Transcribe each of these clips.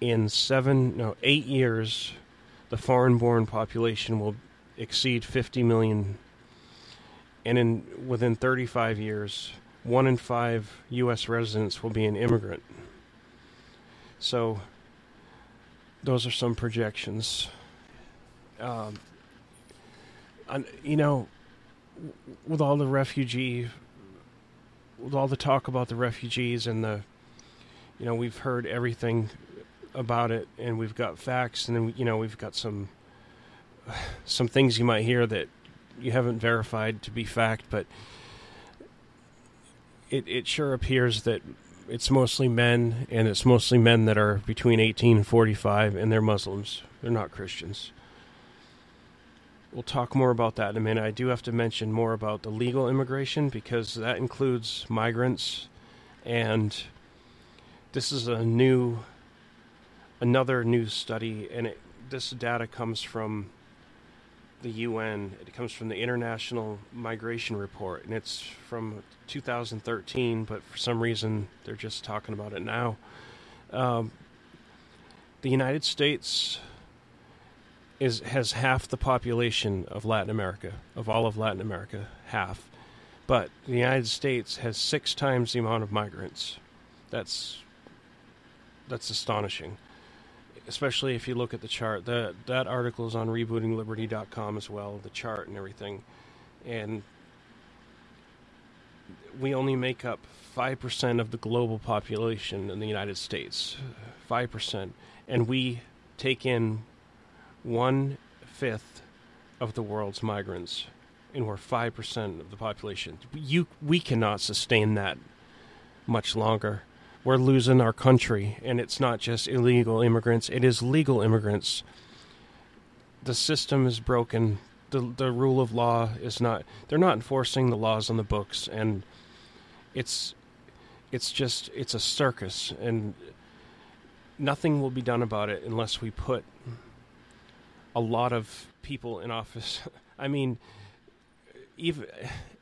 in 8 years, the foreign-born population will exceed 50 million, and within 35 years, 1 in 5 U.S. residents will be an immigrant. So those are some projections. With all the with all the talk about the refugees and we've heard everything about it, and we've got facts, and then, we've got some things you might hear that you haven't verified to be fact, but it sure appears that it's mostly men, and it's mostly men that are between 18 and 45, and they're Muslims. They're not Christians. We'll talk more about that in a minute. I do have to mention more about the legal immigration, because that includes migrants, and this is another new study, and this data comes from the UN. It comes from the International Migration Report, and it's from 2013, but for some reason they're just talking about it now. The United States has half the population of Latin America, of all of Latin America, half. But the United States has 6 times the amount of migrants. That's astonishing, especially if you look at the chart. That article is on rebootingliberty.com as well, the chart and everything. And we only make up 5% of the global population in the United States. 5%. And we take in 1/5 of the world's migrants, and we're 5% of the population. We cannot sustain that much longer. We're losing our country, and it's not just illegal immigrants, it is legal immigrants. The system is broken. The rule of law is not, they're not enforcing the laws on the books, and it's a circus, and nothing will be done about it unless we put a lot of people in office. I mean, even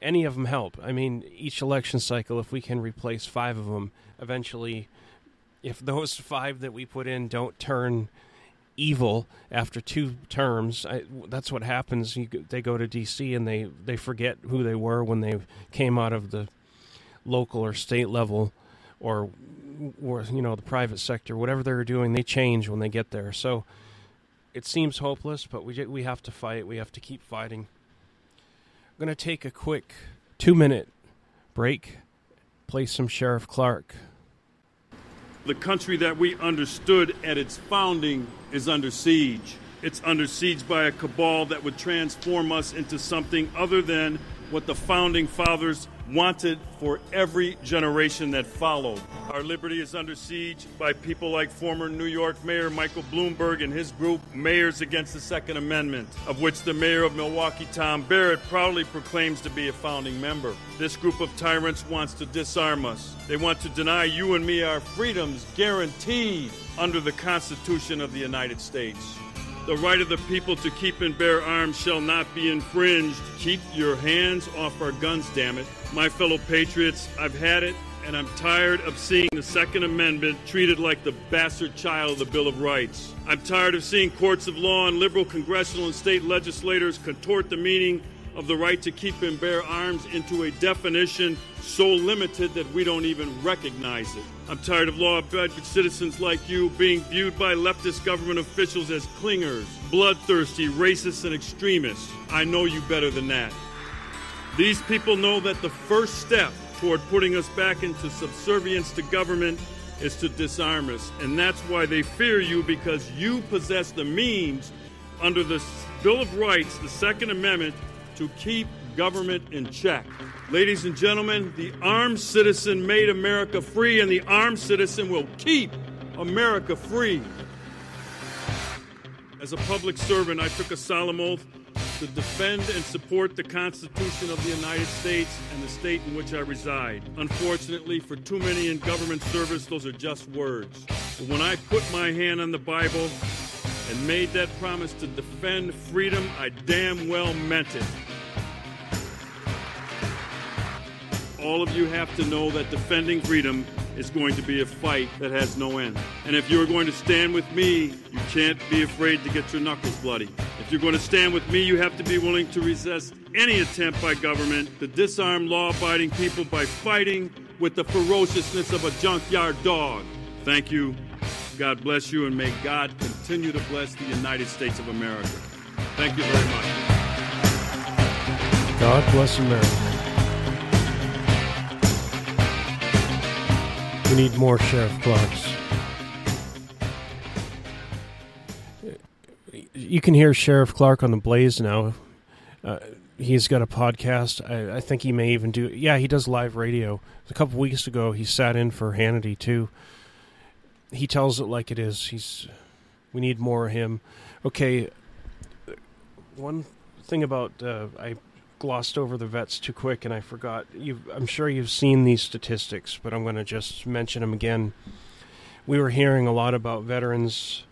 any of them help. I mean, each election cycle, if we can replace 5 of them, eventually, if those 5 that we put in don't turn evil after 2 terms, that's what happens. They go to D.C. and they forget who they were when they came out of the local or state level, or the private sector. Whatever they're doing, they change when they get there. So it seems hopeless, but we have to fight. We have to keep fighting. I'm going to take a quick 2-minute break, play some Sheriff Clark. The country that we understood at its founding is under siege. It's under siege by a cabal that would transform us into something other than what the founding fathers wanted for every generation that followed. Our liberty is under siege by people like former New York Mayor Michael Bloomberg and his group, Mayors Against the Second Amendment, of which the mayor of Milwaukee, Tom Barrett, proudly proclaims to be a founding member. This group of tyrants wants to disarm us. They want to deny you and me our freedoms guaranteed under the Constitution of the United States. The right of the people to keep and bear arms shall not be infringed. Keep your hands off our guns, damn it. My fellow patriots, I've had it, and I'm tired of seeing the Second Amendment treated like the bastard child of the Bill of Rights. I'm tired of seeing courts of law and liberal congressional and state legislators contort the meaning of the right to keep and bear arms into a definition so limited that we don't even recognize it. I'm tired of law-abiding citizens like you being viewed by leftist government officials as clingers, bloodthirsty, racists, and extremists. I know you better than that. These people know that the first step toward putting us back into subservience to government is to disarm us, and that's why they fear you, because you possess the means under the Bill of Rights, the Second Amendment, to keep government in check. Ladies and gentlemen, the armed citizen made America free, and the armed citizen will keep America free. As a public servant, I took a solemn oath to defend and support the Constitution of the United States and the state in which I reside. Unfortunately, for too many in government service, those are just words. But when I put my hand on the Bible and made that promise to defend freedom, I damn well meant it. All of you have to know that defending freedom is going to be a fight that has no end. And if you're going to stand with me, you can't be afraid to get your knuckles bloody. If you're going to stand with me, you have to be willing to resist any attempt by government to disarm law-abiding people by fighting with the ferociousness of a junkyard dog. Thank you. God bless you, and may God continue to bless the United States of America. Thank you very much. God bless America. We need more Sheriff Clarks. You can hear Sheriff Clark on the Blaze now. He's got a podcast. I think he may even do... Yeah, he does live radio. A couple weeks ago, he sat in for Hannity, too. He tells it like it is. We need more of him. Okay, one thing about... I glossed over the vets too quick, and I forgot. I'm sure you've seen these statistics, but I'm going to just mention them again. We were hearing a lot about veterans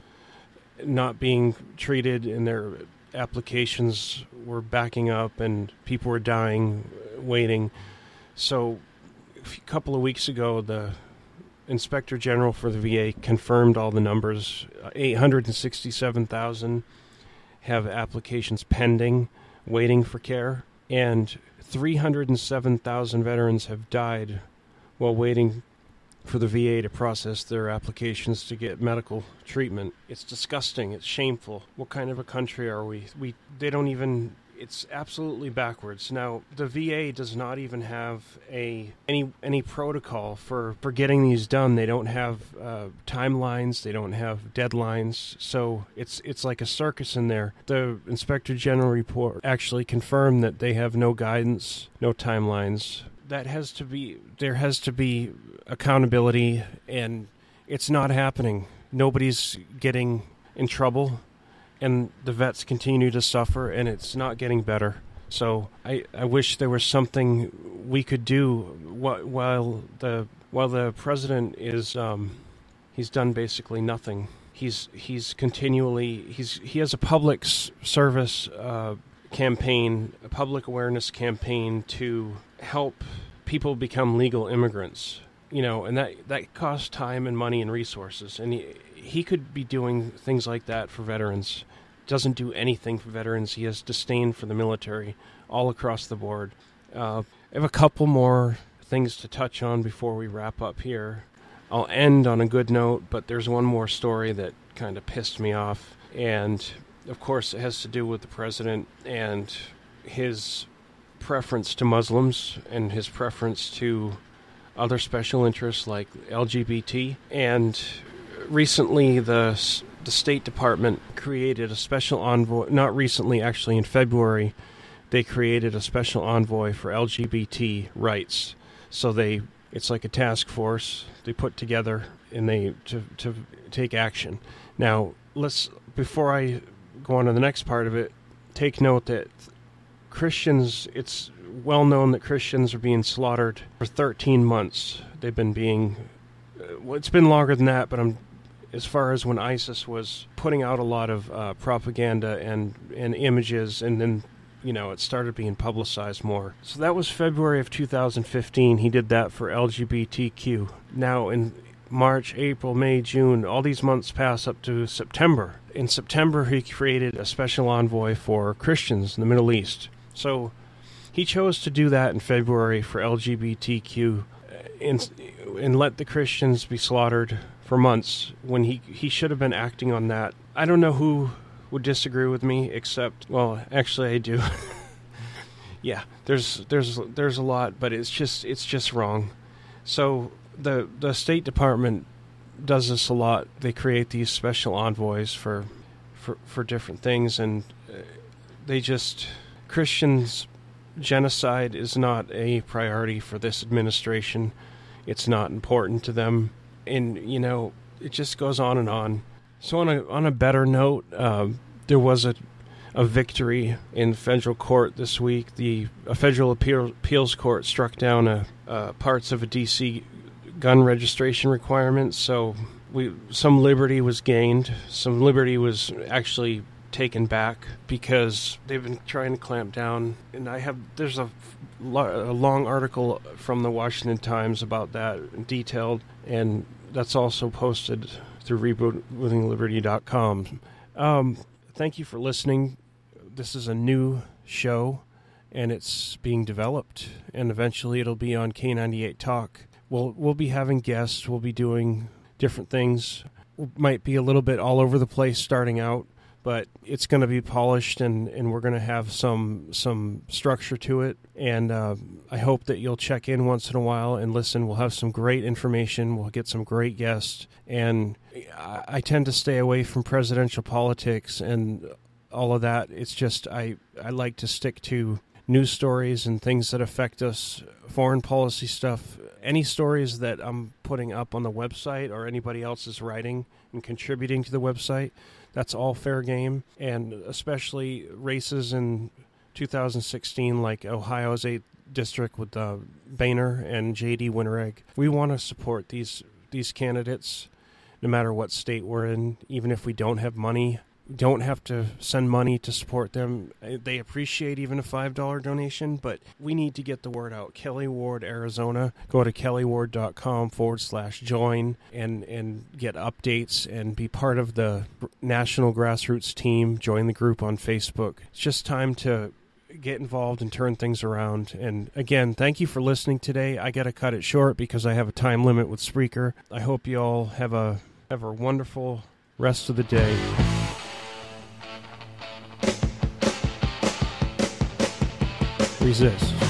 not being treated, and their applications were backing up, and people were dying, waiting. So a couple of weeks ago, the Inspector General for the VA confirmed all the numbers. 867,000 have applications pending, waiting for care, and 307,000 veterans have died while waiting for the VA to process their applications to get medical treatment. It's disgusting. It's shameful. What kind of a country are we? They don't even... It's absolutely backwards. Now, the VA does not even have any protocol for getting these done. They don't have timelines. They don't have deadlines. So it's like a circus in there. The Inspector General report actually confirmed that they have no guidance, no timelines. There has to be accountability, and it's not happening. Nobody's getting in trouble, and the vets continue to suffer, and it's not getting better. So I wish there was something we could do while the president is he's done basically nothing. He has a public service campaign, a public awareness campaign to help people become legal immigrants. You know, and that costs time and money and resources. And he could be doing things like that for veterans. Doesn't do anything for veterans. He has disdain for the military all across the board. I have a couple more things to touch on before we wrap up here. I'll end on a good note, but there's one more story that kind of pissed me off. And, of course, it has to do with the president and his preference to Muslims and his preference to other special interests like LGBT. And recently the State Department created a special envoy. Not recently, actually in February, they created a special envoy for LGBT rights. So it's like a task force they put together, and to take action. Now, before I go on to the next part of it, take note that Christians, it's well known that Christians are being slaughtered for 13 months. They've been it's been longer than that, but as far as when ISIS was putting out a lot of propaganda and images, and then, it started being publicized more. So that was February of 2015. He did that for LGBTQ. Now in March, April, May, June, all these months pass up to September. In September, he created a special envoy for Christians in the Middle East. So he chose to do that in February for LGBTQ and let the Christians be slaughtered for months when he should have been acting on that. I don't know who would disagree with me, except, well, actually I do. Yeah, there's a lot, but it's just wrong. So the State Department does this a lot. They create these special envoys for different things, and Christians, genocide is not a priority for this administration. It's not important to them, and it just goes on and on. So on a better note, there was a victory in federal court this week. A federal appeals court struck down parts of a D.C. gun registration requirement. So some liberty was gained. Some liberty was actually taken back because they've been trying to clamp down. And there's a long article from the Washington Times about that, detailed, and that's also posted through rebootingliberty.com. Thank you for listening. This is a new show, and it's being developed, and eventually it'll be on K98 Talk. We'll be having guests. We'll be doing different things. We might be a little bit all over the place starting out, but it's going to be polished, and we're going to have some structure to it. And I hope that you'll check in once in a while and listen. We'll have some great information. We'll get some great guests. And I tend to stay away from presidential politics and all of that. It's just I like to stick to news stories and things that affect us, foreign policy stuff. Any stories that I'm putting up on the website or anybody else is writing and contributing to the website, that's all fair game. And especially races in 2016, like Ohio's 8th district with Boehner and J.D. Winteregg. We want to support these candidates no matter what state we're in, even if we don't have money. We don't have to send money to support them. They appreciate even a $5 donation, but we need to get the word out. Kelly Ward, Arizona. Go to kellyward.com/join and get updates and be part of the national grassroots team. Join the group on Facebook. It's just time to get involved and turn things around. And again, thank you for listening today. I got to cut it short because I have a time limit with Spreaker. I hope you all have a wonderful rest of the day. Resist.